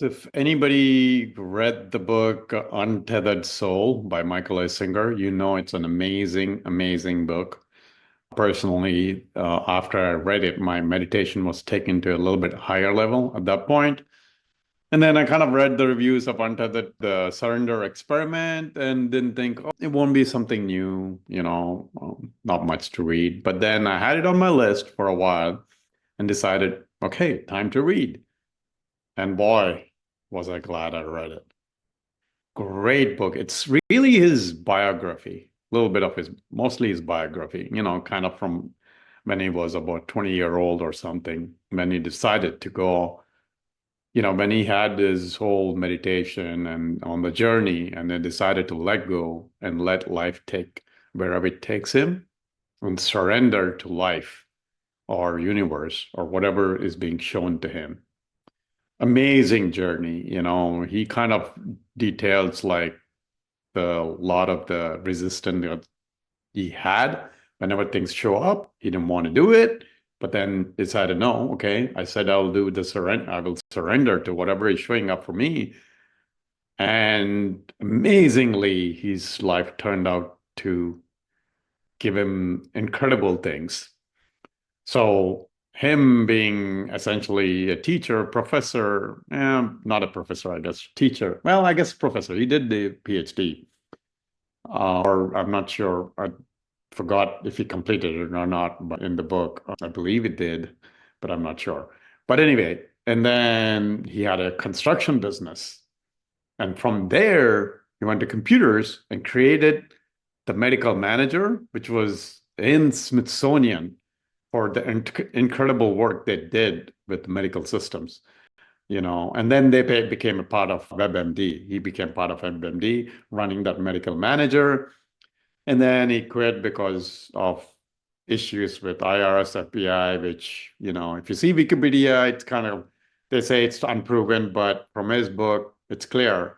If anybody read the book Untethered Soul by Michael Isinger, you know it's an amazing, amazing book. Personally, after I read it, my meditation was taken to a little bit higher level at that point. And then I kind of read the reviews of Untethered, the Surrender Experiment, and didn't think, oh, it won't be something new, not much to read. But then I had it on my list for a while and decided, okay, time to read. And boy, was I glad I read it. Great book. It's really his biography, a little bit of his, mostly his biography, kind of from when he was about 20-year-old or something, when he decided to go, when he had his whole meditation and on the journey and then decided to let go and let life take wherever it takes him and surrender to life or universe or whatever is being shown to him. Amazing journey. He kind of details like the lot of the resistance that he had whenever things show up. He didn't want to do it, but then decided, no, okay, I said I'll do the surrender. I will surrender to whatever is showing up for me. And amazingly, his life turned out to give him incredible things. So him being essentially a teacher, professor, not a professor, I guess, teacher. Well, I guess professor. He did the PhD, or I'm not sure. I forgot if he completed it or not, but in the book, I believe it did, but I'm not sure. But anyway, and then he had a construction business. And from there, he went to computers and created the medical manager, which was in Smithsonian for the incredible work they did with medical systems, and then they became a part of WebMD. He became part of WebMD, running that medical manager. And then he quit because of issues with IRS, FBI, which, if you see Wikipedia, it's kind of, they say it's unproven, but from his book, it's clear,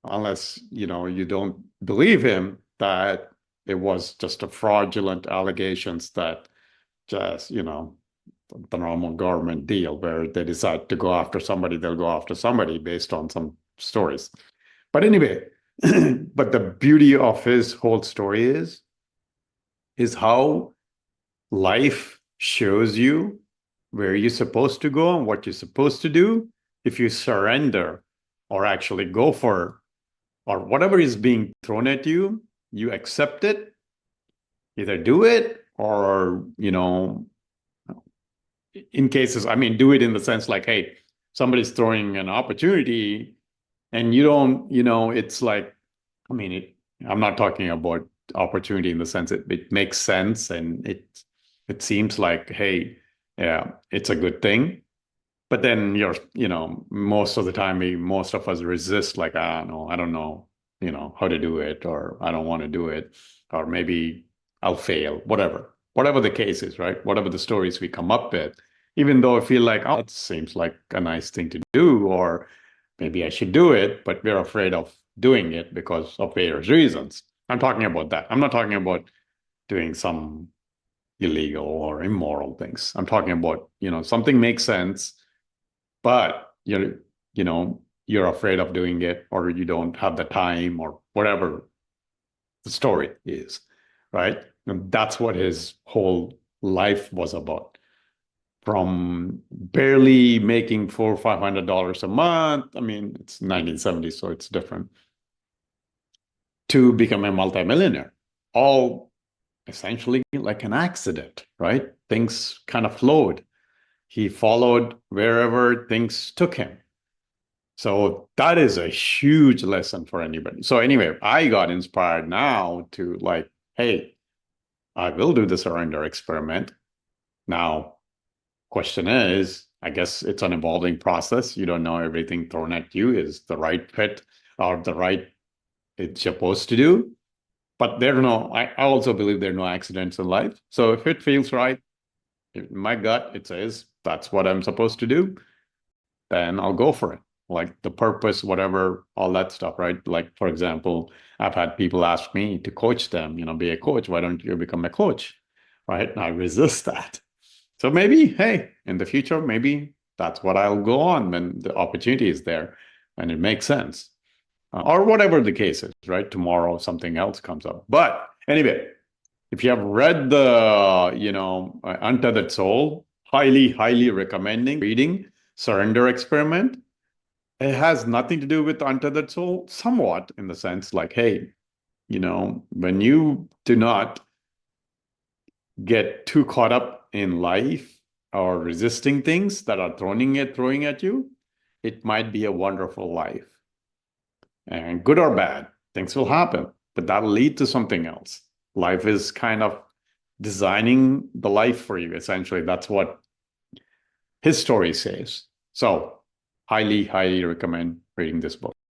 unless, you don't believe him, that it was just a fraudulent allegations that just, the normal government deal where they decide to go after somebody, they'll go after somebody based on some stories. But anyway, but the beauty of his whole story is how life shows you where you're supposed to go and what you're supposed to do if you surrender or actually go for or whatever is being thrown at you, you accept it, either do it or, in cases, I mean, do it in the sense like, hey, somebody's throwing an opportunity and you don't, it's like, I mean, I'm not talking about opportunity in the sense it makes sense and it seems like, hey, yeah, it's a good thing. But then most of the time, most of us resist, like, I don't know, how to do it, or I don't want to do it, or maybe I'll fail, whatever the case is, right? Whatever the stories we come up with, even though I feel like, oh, that seems like a nice thing to do, or maybe I should do it, but we're afraid of doing it because of various reasons. I'm talking about that. I'm not talking about doing some illegal or immoral things. I'm talking about, something makes sense, but you're afraid of doing it or you don't have the time or whatever the story is, right? And that's what his whole life was about. From barely making $400 or $500 a month. I mean, it's 1970s, so it's different. To become a multimillionaire, all essentially like an accident, right? Things kind of flowed. He followed wherever things took him. So that is a huge lesson for anybody. So anyway, I got inspired now to like, hey, I will do the surrender experiment. Now, question is, I guess it's an evolving process. You don't know everything thrown at you is the right fit or the right it's supposed to do. But I also believe there are no accidents in life. So if it feels right, in my gut, it says that's what I'm supposed to do, then I'll go for it. Like the purpose, whatever, all that stuff, right? Like, for example, I've had people ask me to coach them, be a coach. Why don't you become a coach? Right? And I resist that. So maybe, hey, in the future, maybe That's what I'll go on when the opportunity is there and it makes sense. Or whatever the case is, right? Tomorrow something else comes up. But anyway, if you have read Untethered Soul, highly, highly recommending reading Surrender Experiment. It has nothing to do with Untethered Soul, somewhat in the sense like, hey, when you do not get too caught up in life or resisting things that are throwing at you, it might be a wonderful life. And good or bad, things will happen, but that'll lead to something else. Life is kind of designing the life for you, essentially. That's what his story says. So, highly, highly recommend reading this book.